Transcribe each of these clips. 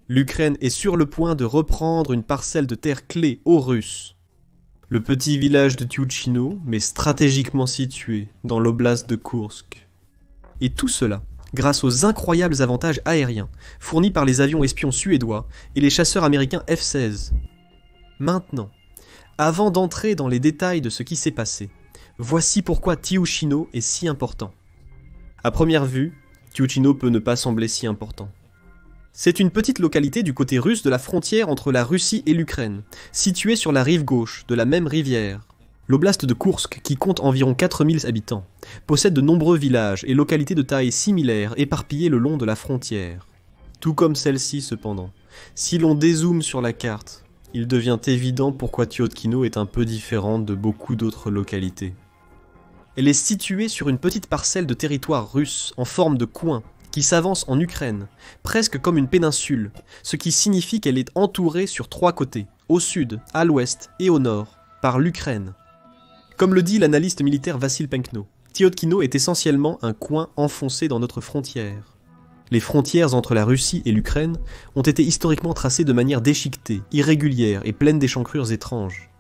L'Ukraine est sur le point de reprendre une parcelle de terre clé aux Russes. Le petit village de Tyouchino, mais stratégiquement situé dans l'oblast de Koursk. Et tout cela grâce aux incroyables avantages aériens fournis par les avions espions suédois et les chasseurs américains F-16. Maintenant, avant d'entrer dans les détails de ce qui s'est passé, voici pourquoi Tyouchino est si important. À première vue, Tyouchino peut ne pas sembler si important. C'est une petite localité du côté russe de la frontière entre la Russie et l'Ukraine, située sur la rive gauche de la même rivière. L'oblast de Koursk, qui compte environ 4000 habitants, possède de nombreux villages et localités de taille similaire éparpillées le long de la frontière. Tout comme celle-ci cependant. Si l'on dézoome sur la carte, il devient évident pourquoi Tyouchino est un peu différente de beaucoup d'autres localités. Elle est située sur une petite parcelle de territoire russe en forme de coin, qui s'avance en Ukraine, presque comme une péninsule, ce qui signifie qu'elle est entourée sur 3 côtés, au sud, à l'ouest et au nord, par l'Ukraine. Comme le dit l'analyste militaire Vassil Penkno, Tyouchino est essentiellement un coin enfoncé dans notre frontière. Les frontières entre la Russie et l'Ukraine ont été historiquement tracées de manière déchiquetée, irrégulière et pleine d'échancrures étranges.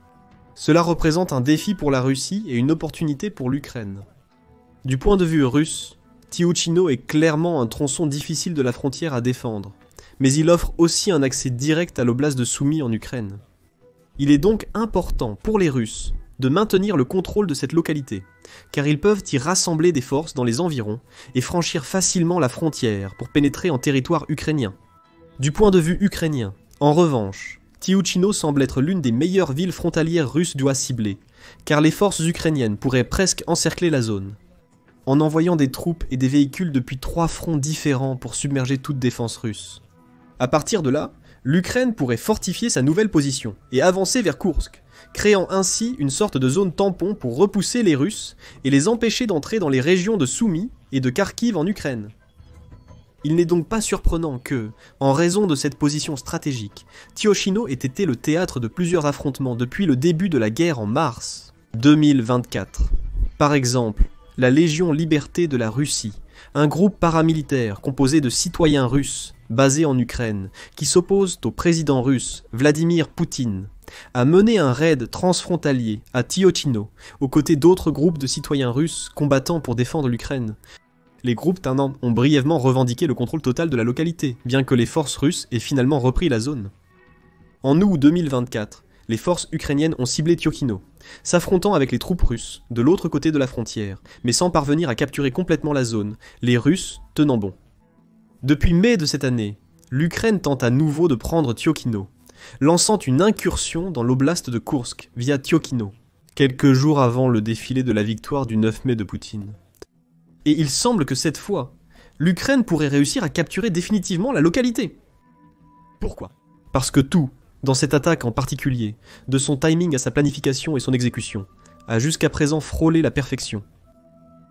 Cela représente un défi pour la Russie et une opportunité pour l'Ukraine. Du point de vue russe, Tyouchino est clairement un tronçon difficile de la frontière à défendre, mais il offre aussi un accès direct à l'oblast de Soumy en Ukraine. Il est donc important pour les Russes de maintenir le contrôle de cette localité, car ils peuvent y rassembler des forces dans les environs et franchir facilement la frontière pour pénétrer en territoire ukrainien. Du point de vue ukrainien, en revanche, Tyouchino semble être l'une des meilleures villes frontalières russes à cibler, car les forces ukrainiennes pourraient presque encercler la zone. En envoyant des troupes et des véhicules depuis 3 fronts différents pour submerger toute défense russe. À partir de là, l'Ukraine pourrait fortifier sa nouvelle position et avancer vers Koursk, créant ainsi une sorte de zone tampon pour repousser les Russes et les empêcher d'entrer dans les régions de Soumy et de Kharkiv en Ukraine. Il n'est donc pas surprenant que, en raison de cette position stratégique, Tyouchino ait été le théâtre de plusieurs affrontements depuis le début de la guerre en mars 2024. Par exemple, la Légion Liberté de la Russie, un groupe paramilitaire composé de citoyens russes basés en Ukraine, qui s'opposent au président russe Vladimir Poutine, a mené un raid transfrontalier à Tyouchino, aux côtés d'autres groupes de citoyens russes combattant pour défendre l'Ukraine. Les groupes tenants ont brièvement revendiqué le contrôle total de la localité, bien que les forces russes aient finalement repris la zone. En août 2024, les forces ukrainiennes ont ciblé Tyouchino, s'affrontant avec les troupes russes de l'autre côté de la frontière, mais sans parvenir à capturer complètement la zone, les Russes tenant bon. Depuis mai de cette année, l'Ukraine tente à nouveau de prendre Tyouchino, lançant une incursion dans l'oblast de Koursk via Tyouchino, quelques jours avant le défilé de la victoire du 9 mai de Poutine. Et il semble que cette fois, l'Ukraine pourrait réussir à capturer définitivement la localité. Pourquoi ? Parce que tout, dans cette attaque en particulier, de son timing à sa planification et son exécution, a jusqu'à présent frôlé la perfection.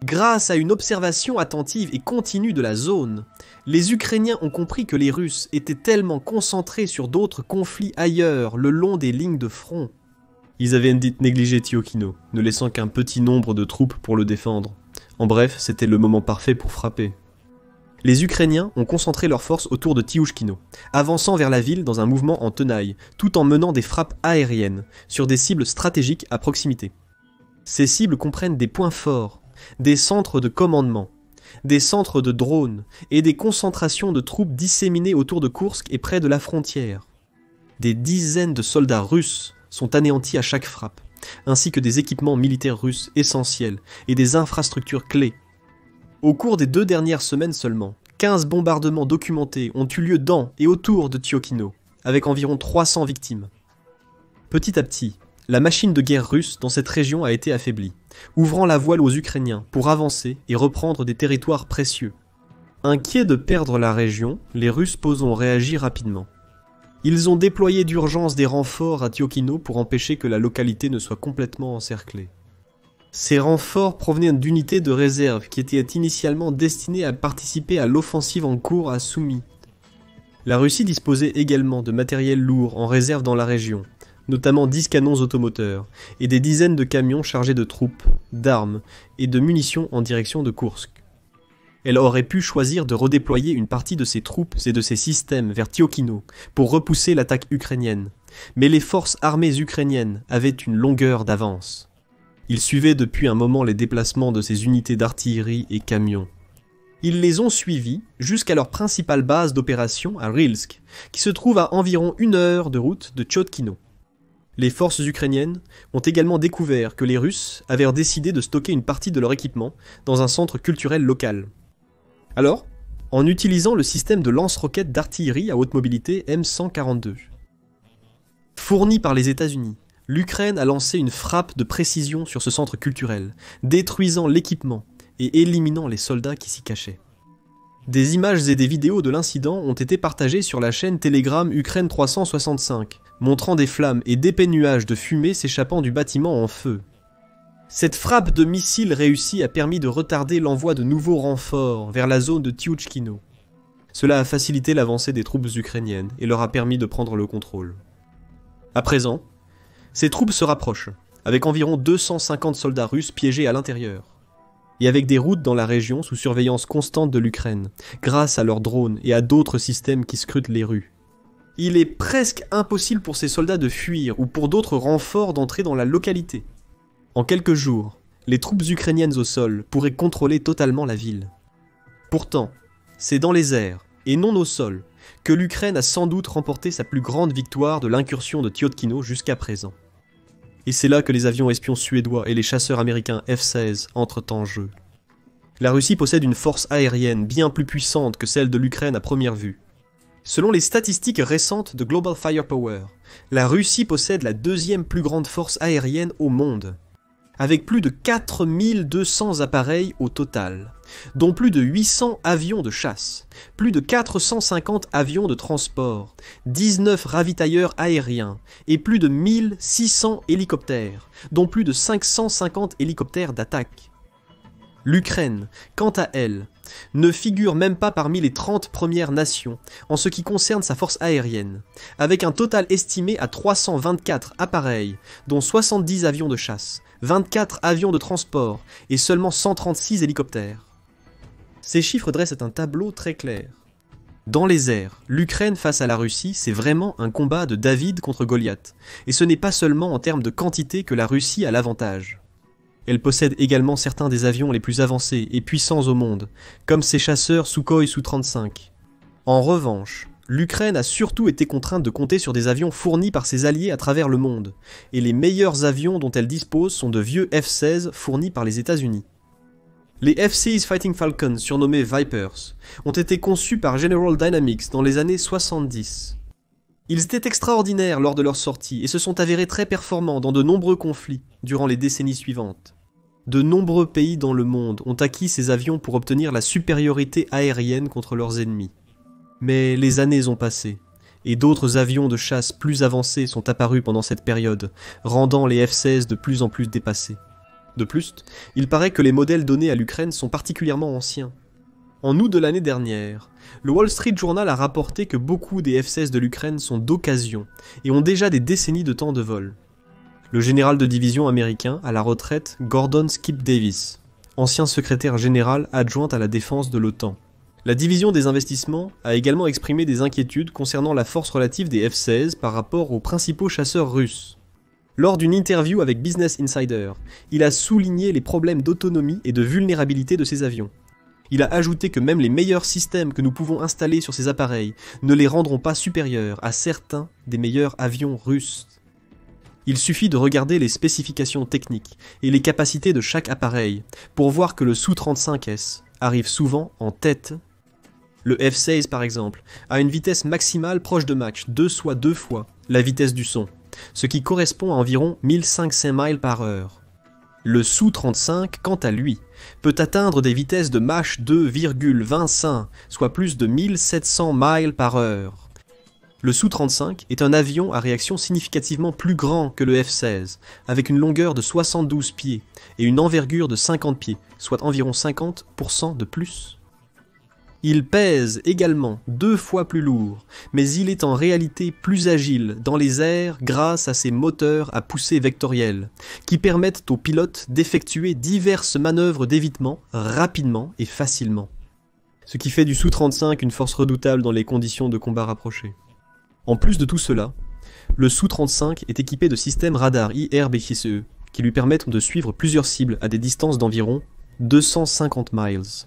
Grâce à une observation attentive et continue de la zone, les Ukrainiens ont compris que les Russes étaient tellement concentrés sur d'autres conflits ailleurs, le long des lignes de front. Ils avaient négligé Tyouchino, ne laissant qu'un petit nombre de troupes pour le défendre. En bref, c'était le moment parfait pour frapper. Les Ukrainiens ont concentré leurs forces autour de Tyouchino, avançant vers la ville dans un mouvement en tenaille, tout en menant des frappes aériennes sur des cibles stratégiques à proximité. Ces cibles comprennent des points forts, des centres de commandement, des centres de drones et des concentrations de troupes disséminées autour de Koursk et près de la frontière. Des dizaines de soldats russes sont anéantis à chaque frappe, ainsi que des équipements militaires russes essentiels et des infrastructures clés. Au cours des 2 dernières semaines seulement, 15 bombardements documentés ont eu lieu dans et autour de Tyouchino, avec environ 300 victimes. Petit à petit, la machine de guerre russe dans cette région a été affaiblie, ouvrant la voie aux Ukrainiens pour avancer et reprendre des territoires précieux. Inquiets de perdre la région, les Russes ont réagi rapidement. Ils ont déployé d'urgence des renforts à Tyouchino pour empêcher que la localité ne soit complètement encerclée. Ces renforts provenaient d'unités de réserve qui étaient initialement destinées à participer à l'offensive en cours à Soumy. La Russie disposait également de matériel lourd en réserve dans la région, notamment 10 canons automoteurs, et des dizaines de camions chargés de troupes, d'armes et de munitions en direction de Koursk. Elle aurait pu choisir de redéployer une partie de ses troupes et de ses systèmes vers Tiokino pour repousser l'attaque ukrainienne, mais les forces armées ukrainiennes avaient une longueur d'avance. Ils suivaient depuis un moment les déplacements de ces unités d'artillerie et camions. Ils les ont suivis jusqu'à leur principale base d'opération à Rylsk, qui se trouve à environ 1 heure de route de Tchotkino. Les forces ukrainiennes ont également découvert que les Russes avaient décidé de stocker une partie de leur équipement dans un centre culturel local. Alors, en utilisant le système de lance-roquettes d'artillerie à haute mobilité M142, fourni par les États-Unis, l'Ukraine a lancé une frappe de précision sur ce centre culturel, détruisant l'équipement et éliminant les soldats qui s'y cachaient. Des images et des vidéos de l'incident ont été partagées sur la chaîne Telegram Ukraine 365, montrant des flammes et d'épais nuages de fumée s'échappant du bâtiment en feu. Cette frappe de missiles réussie a permis de retarder l'envoi de nouveaux renforts vers la zone de Tyuchkino. Cela a facilité l'avancée des troupes ukrainiennes et leur a permis de prendre le contrôle. À présent, ces troupes se rapprochent, avec environ 250 soldats russes piégés à l'intérieur, et avec des routes dans la région sous surveillance constante de l'Ukraine, grâce à leurs drones et à d'autres systèmes qui scrutent les rues. Il est presque impossible pour ces soldats de fuir ou pour d'autres renforts d'entrer dans la localité. En quelques jours, les troupes ukrainiennes au sol pourraient contrôler totalement la ville. Pourtant, c'est dans les airs, et non au sol, que l'Ukraine a sans doute remporté sa plus grande victoire de l'incursion de Tyotkino jusqu'à présent. Et c'est là que les avions espions suédois et les chasseurs américains F-16 entrent en jeu. La Russie possède une force aérienne bien plus puissante que celle de l'Ukraine à première vue. Selon les statistiques récentes de Global Firepower, la Russie possède la 2e plus grande force aérienne au monde, avec plus de 4200 appareils au total, dont plus de 800 avions de chasse, plus de 450 avions de transport, 19 ravitailleurs aériens et plus de 1600 hélicoptères, dont plus de 550 hélicoptères d'attaque. L'Ukraine, quant à elle, ne figure même pas parmi les 30 premières nations en ce qui concerne sa force aérienne, avec un total estimé à 324 appareils, dont 70 avions de chasse, 24 avions de transport et seulement 136 hélicoptères. Ces chiffres dressent un tableau très clair. Dans les airs, l'Ukraine face à la Russie, c'est vraiment un combat de David contre Goliath, et ce n'est pas seulement en termes de quantité que la Russie a l'avantage. Elle possède également certains des avions les plus avancés et puissants au monde, comme ses chasseurs Sukhoi Su-35. En revanche, l'Ukraine a surtout été contrainte de compter sur des avions fournis par ses alliés à travers le monde, et les meilleurs avions dont elle dispose sont de vieux F-16 fournis par les États-Unis. Les F-16 Fighting Falcons, surnommés Vipers, ont été conçus par General Dynamics dans les années 70. Ils étaient extraordinaires lors de leur sortie et se sont avérés très performants dans de nombreux conflits durant les décennies suivantes. De nombreux pays dans le monde ont acquis ces avions pour obtenir la supériorité aérienne contre leurs ennemis. Mais les années ont passé, et d'autres avions de chasse plus avancés sont apparus pendant cette période, rendant les F-16 de plus en plus dépassés. De plus, il paraît que les modèles donnés à l'Ukraine sont particulièrement anciens. En août de l'année dernière, le Wall Street Journal a rapporté que beaucoup des F-16 de l'Ukraine sont d'occasion et ont déjà des décennies de temps de vol. Le général de division américain à la retraite Gordon Skip Davis, ancien secrétaire général adjoint à la défense de l'OTAN. La division des investissements a également exprimé des inquiétudes concernant la force relative des F-16 par rapport aux principaux chasseurs russes. Lors d'une interview avec Business Insider, il a souligné les problèmes d'autonomie et de vulnérabilité de ces avions. Il a ajouté que même les meilleurs systèmes que nous pouvons installer sur ces appareils ne les rendront pas supérieurs à certains des meilleurs avions russes. Il suffit de regarder les spécifications techniques et les capacités de chaque appareil pour voir que le Su-35S arrive souvent en tête. Le F-16 par exemple a une vitesse maximale proche de Mach 2 soit 2 fois la vitesse du son, ce qui correspond à environ 1500 miles par heure. Le Su-35, quant à lui, peut atteindre des vitesses de Mach 2,25, soit plus de 1700 miles par heure. Le Su-35 est un avion à réaction significativement plus grand que le F-16, avec une longueur de 72 pieds et une envergure de 50 pieds, soit environ 50% de plus. Il pèse également 2 fois plus lourd, mais il est en réalité plus agile dans les airs grâce à ses moteurs à poussée vectorielle, qui permettent aux pilotes d'effectuer diverses manœuvres d'évitement rapidement et facilement. ce qui fait du Su-35 une force redoutable dans les conditions de combat rapprochées. En plus de tout cela, le Su-35 est équipé de systèmes radar IRBCE qui lui permettent de suivre plusieurs cibles à des distances d'environ 250 miles.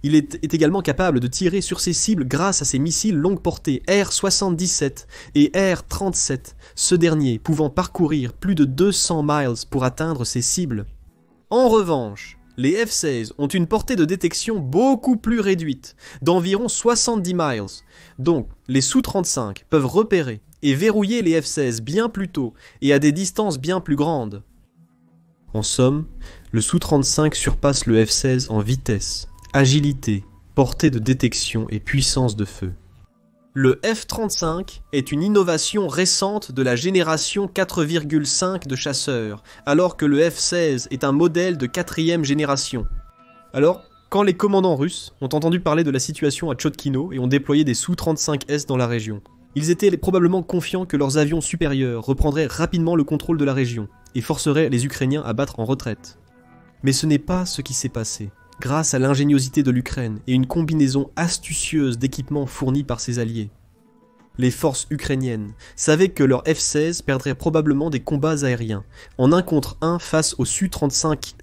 Il est également capable de tirer sur ces cibles grâce à ses missiles longue portée R-77 et R-37, ce dernier pouvant parcourir plus de 200 miles pour atteindre ses cibles. En revanche, les F-16 ont une portée de détection beaucoup plus réduite, d'environ 70 miles, donc les Su-35 peuvent repérer et verrouiller les F-16 bien plus tôt et à des distances bien plus grandes. En somme, le Su-35 surpasse le F-16 en vitesse, agilité, portée de détection et puissance de feu. Le F-35 est une innovation récente de la génération 4,5 de chasseurs, alors que le F-16 est un modèle de 4e génération. Alors, quand les commandants russes ont entendu parler de la situation à Tchotkino et ont déployé des Su-35S dans la région, ils étaient probablement confiants que leurs avions supérieurs reprendraient rapidement le contrôle de la région et forceraient les Ukrainiens à battre en retraite. Mais ce n'est pas ce qui s'est passé. Grâce à l'ingéniosité de l'Ukraine et une combinaison astucieuse d'équipements fournis par ses alliés. Les forces ukrainiennes savaient que leurs F-16 perdraient probablement des combats aériens, en 1 contre 1 face aux Su-35.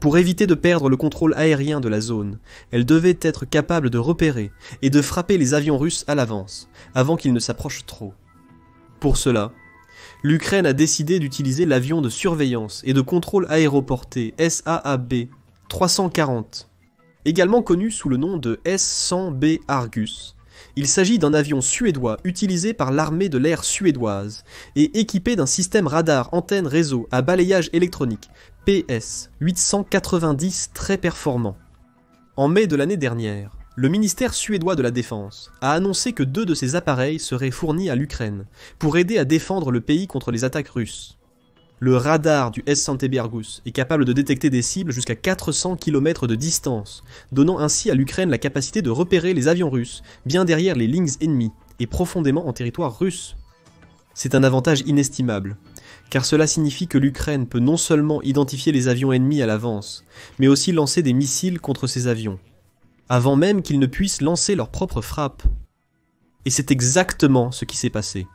Pour éviter de perdre le contrôle aérien de la zone, elles devaient être capables de repérer et de frapper les avions russes à l'avance, avant qu'ils ne s'approchent trop. Pour cela, l'Ukraine a décidé d'utiliser l'avion de surveillance et de contrôle aéroporté SAAB 340, également connu sous le nom de S-100B Argus. Il s'agit d'un avion suédois utilisé par l'armée de l'air suédoise et équipé d'un système radar antenne réseau à balayage électronique PS 890 très performant. En mai de l'année dernière, le ministère suédois de la Défense a annoncé que 2 de ces appareils seraient fournis à l'Ukraine pour aider à défendre le pays contre les attaques russes. Le radar du S-100B Argus est capable de détecter des cibles jusqu'à 400 km de distance, donnant ainsi à l'Ukraine la capacité de repérer les avions russes bien derrière les lignes ennemies et profondément en territoire russe. C'est un avantage inestimable, car cela signifie que l'Ukraine peut non seulement identifier les avions ennemis à l'avance, mais aussi lancer des missiles contre ces avions, avant même qu'ils ne puissent lancer leurs propres frappes. Et c'est exactement ce qui s'est passé.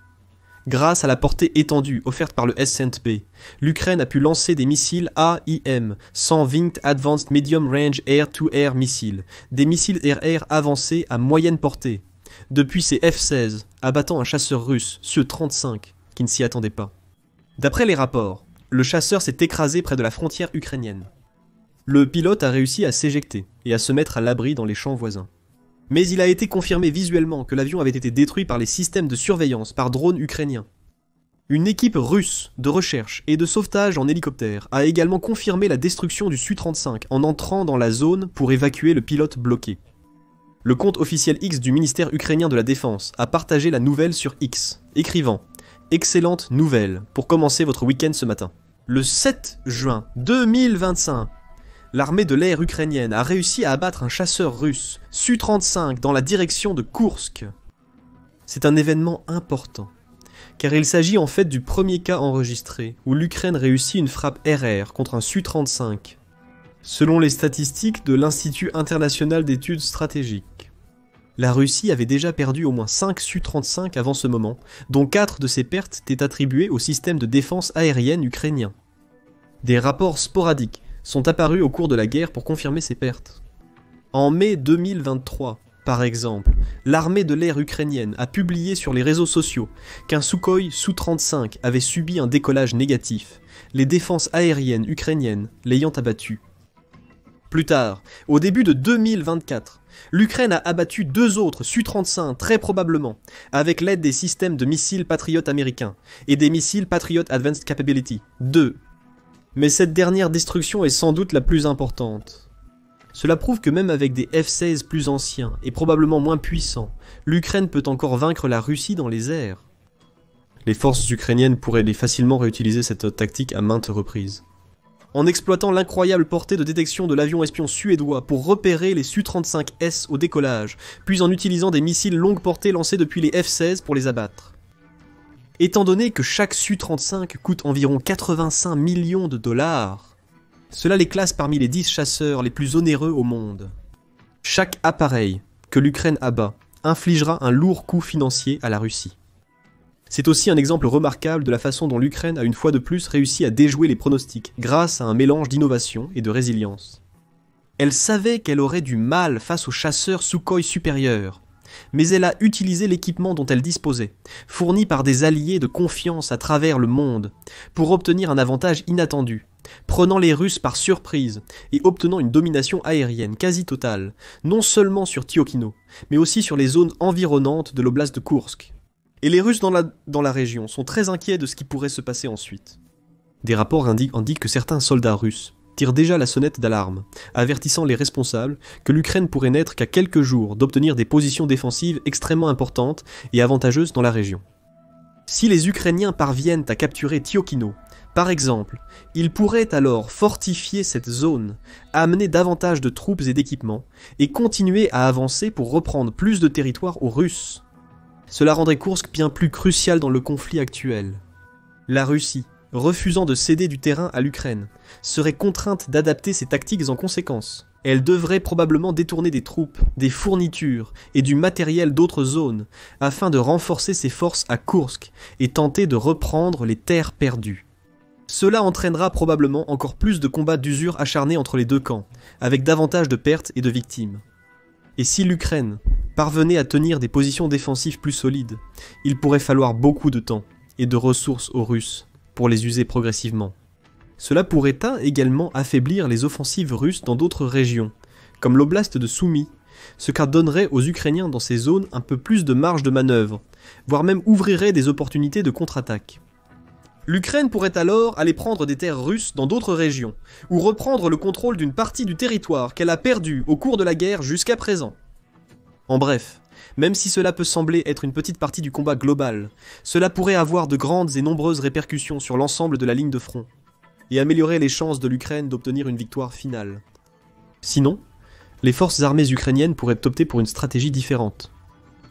Grâce à la portée étendue offerte par le S-100B, l'Ukraine a pu lancer des missiles AIM, sans Winged Advanced Medium Range Air-to-Air Missiles, des missiles air-air avancés à moyenne portée, depuis ses F-16, abattant un chasseur russe, Su-35, qui ne s'y attendait pas. D'après les rapports, le chasseur s'est écrasé près de la frontière ukrainienne. Le pilote a réussi à s'éjecter et à se mettre à l'abri dans les champs voisins. Mais il a été confirmé visuellement que l'avion avait été détruit par les systèmes de surveillance par drones ukrainiens. Une équipe russe de recherche et de sauvetage en hélicoptère a également confirmé la destruction du Su-35 en entrant dans la zone pour évacuer le pilote bloqué. Le compte officiel X du ministère ukrainien de la Défense a partagé la nouvelle sur X, écrivant « Excellente nouvelle pour commencer votre week-end ce matin. Le 7 juin 2025, l'armée de l'air ukrainienne a réussi à abattre un chasseur russe, Su-35, dans la direction de Koursk. C'est un événement important, car il s'agit en fait du premier cas enregistré où l'Ukraine réussit une frappe RR contre un Su-35, selon les statistiques de l'Institut international d'études stratégiques. La Russie avait déjà perdu au moins 5 Su-35 avant ce moment, dont 4 de ces pertes étaient attribuées au système de défense aérienne ukrainien. Des rapports sporadiques sont apparus au cours de la guerre pour confirmer ces pertes. En mai 2023, par exemple, l'armée de l'air ukrainienne a publié sur les réseaux sociaux qu'un Sukhoi Su-35 avait subi un décollage négatif, les défenses aériennes ukrainiennes l'ayant abattu. Plus tard, au début de 2024, l'Ukraine a abattu 2 autres Su-35 très probablement, avec l'aide des systèmes de missiles Patriot américains et des missiles Patriot Advanced Capability 2. Mais cette dernière destruction est sans doute la plus importante. Cela prouve que même avec des F-16 plus anciens et probablement moins puissants, l'Ukraine peut encore vaincre la Russie dans les airs. Les forces ukrainiennes pourraient facilement réutiliser cette tactique à maintes reprises. En exploitant l'incroyable portée de détection de l'avion espion suédois pour repérer les Su-35S au décollage, puis en utilisant des missiles longue portée lancés depuis les F-16 pour les abattre. Étant donné que chaque Su-35 coûte environ 85 millions de dollars, cela les classe parmi les 10 chasseurs les plus onéreux au monde. Chaque appareil que l'Ukraine abat infligera un lourd coût financier à la Russie. C'est aussi un exemple remarquable de la façon dont l'Ukraine a une fois de plus réussi à déjouer les pronostics grâce à un mélange d'innovation et de résilience. Elle savait qu'elle aurait du mal face aux chasseurs Sukhoi supérieurs, mais elle a utilisé l'équipement dont elle disposait, fourni par des alliés de confiance à travers le monde, pour obtenir un avantage inattendu, prenant les Russes par surprise et obtenant une domination aérienne quasi totale, non seulement sur Tiokino, mais aussi sur les zones environnantes de l'oblast de Koursk. Et les Russes dans la région sont très inquiets de ce qui pourrait se passer ensuite. Des rapports indiquent que certains soldats russes tirent déjà la sonnette d'alarme, avertissant les responsables que l'Ukraine pourrait n'être qu'à quelques jours d'obtenir des positions défensives extrêmement importantes et avantageuses dans la région. Si les Ukrainiens parviennent à capturer Tiokino, par exemple, ils pourraient alors fortifier cette zone, amener davantage de troupes et d'équipements, et continuer à avancer pour reprendre plus de territoire aux Russes. Cela rendrait Koursk bien plus crucial dans le conflit actuel. La Russie, refusant de céder du terrain à l'Ukraine, serait contrainte d'adapter ses tactiques en conséquence. Elle devrait probablement détourner des troupes, des fournitures et du matériel d'autres zones, afin de renforcer ses forces à Koursk et tenter de reprendre les terres perdues. Cela entraînera probablement encore plus de combats d'usure acharnés entre les deux camps, avec davantage de pertes et de victimes. Et si l'Ukraine parvenait à tenir des positions défensives plus solides, il pourrait falloir beaucoup de temps et de ressources aux Russes pour les user progressivement. Cela pourrait également affaiblir les offensives russes dans d'autres régions, comme l'oblast de Soumy, ce qui donnerait aux Ukrainiens dans ces zones un peu plus de marge de manœuvre, voire même ouvrirait des opportunités de contre-attaque. L'Ukraine pourrait alors aller prendre des terres russes dans d'autres régions, ou reprendre le contrôle d'une partie du territoire qu'elle a perdu au cours de la guerre jusqu'à présent. En bref, même si cela peut sembler être une petite partie du combat global, cela pourrait avoir de grandes et nombreuses répercussions sur l'ensemble de la ligne de front, et améliorer les chances de l'Ukraine d'obtenir une victoire finale. Sinon, les forces armées ukrainiennes pourraient opter pour une stratégie différente.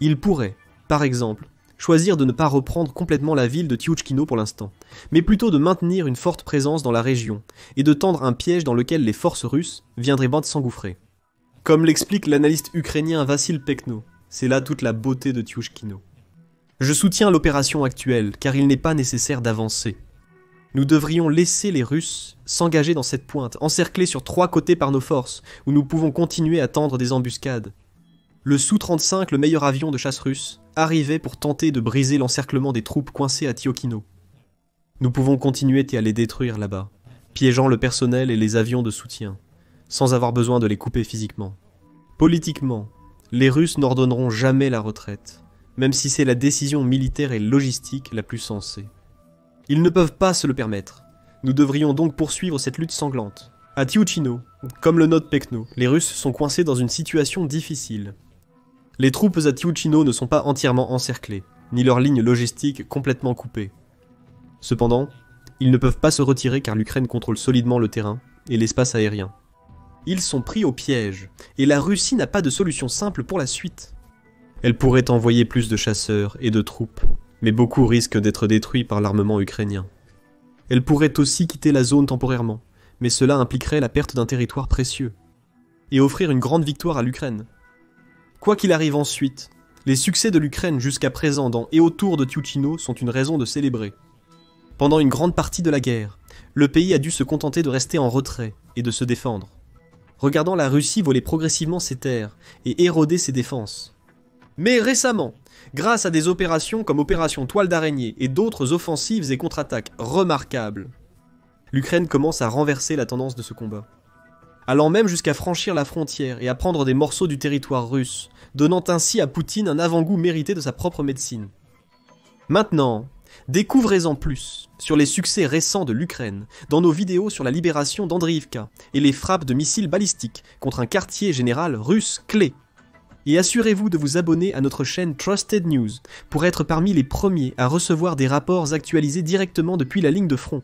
Ils pourraient, par exemple, choisir de ne pas reprendre complètement la ville de Tyouchkino pour l'instant, mais plutôt de maintenir une forte présence dans la région, et de tendre un piège dans lequel les forces russes viendraient bien s'engouffrer. Comme l'explique l'analyste ukrainien Vassil Pekno, c'est là toute la beauté de Tyouchkino. Je soutiens l'opération actuelle, car il n'est pas nécessaire d'avancer. Nous devrions laisser les Russes s'engager dans cette pointe, encerclés sur 3 côtés par nos forces, où nous pouvons continuer à tendre des embuscades. Le Su-35, le meilleur avion de chasse russe, arrivait pour tenter de briser l'encerclement des troupes coincées à Tiokino. Nous pouvons continuer à les détruire là-bas, piégeant le personnel et les avions de soutien, sans avoir besoin de les couper physiquement. Politiquement, les Russes n'ordonneront jamais la retraite, même si c'est la décision militaire et logistique la plus sensée. Ils ne peuvent pas se le permettre. Nous devrions donc poursuivre cette lutte sanglante. À Tyouchino, comme le note Pekno, les Russes sont coincés dans une situation difficile. Les troupes à Tyouchino ne sont pas entièrement encerclées, ni leurs lignes logistiques complètement coupées. Cependant, ils ne peuvent pas se retirer car l'Ukraine contrôle solidement le terrain et l'espace aérien. Ils sont pris au piège, et la Russie n'a pas de solution simple pour la suite. Elle pourrait envoyer plus de chasseurs et de troupes, mais beaucoup risquent d'être détruits par l'armement ukrainien. Elle pourrait aussi quitter la zone temporairement, mais cela impliquerait la perte d'un territoire précieux, et offrir une grande victoire à l'Ukraine. Quoi qu'il arrive ensuite, les succès de l'Ukraine jusqu'à présent dans et autour de Tyouchino sont une raison de célébrer. Pendant une grande partie de la guerre, le pays a dû se contenter de rester en retrait et de se défendre, regardant la Russie voler progressivement ses terres et éroder ses défenses. Mais récemment, grâce à des opérations comme Opération Toile d'Araignée et d'autres offensives et contre-attaques remarquables, l'Ukraine commence à renverser la tendance de ce combat, allant même jusqu'à franchir la frontière et à prendre des morceaux du territoire russe, donnant ainsi à Poutine un avant-goût mérité de sa propre médecine. Maintenant, découvrez-en plus sur les succès récents de l'Ukraine dans nos vidéos sur la libération d'Andriivka et les frappes de missiles balistiques contre un quartier général russe clé. Et assurez-vous de vous abonner à notre chaîne Trusted News pour être parmi les premiers à recevoir des rapports actualisés directement depuis la ligne de front.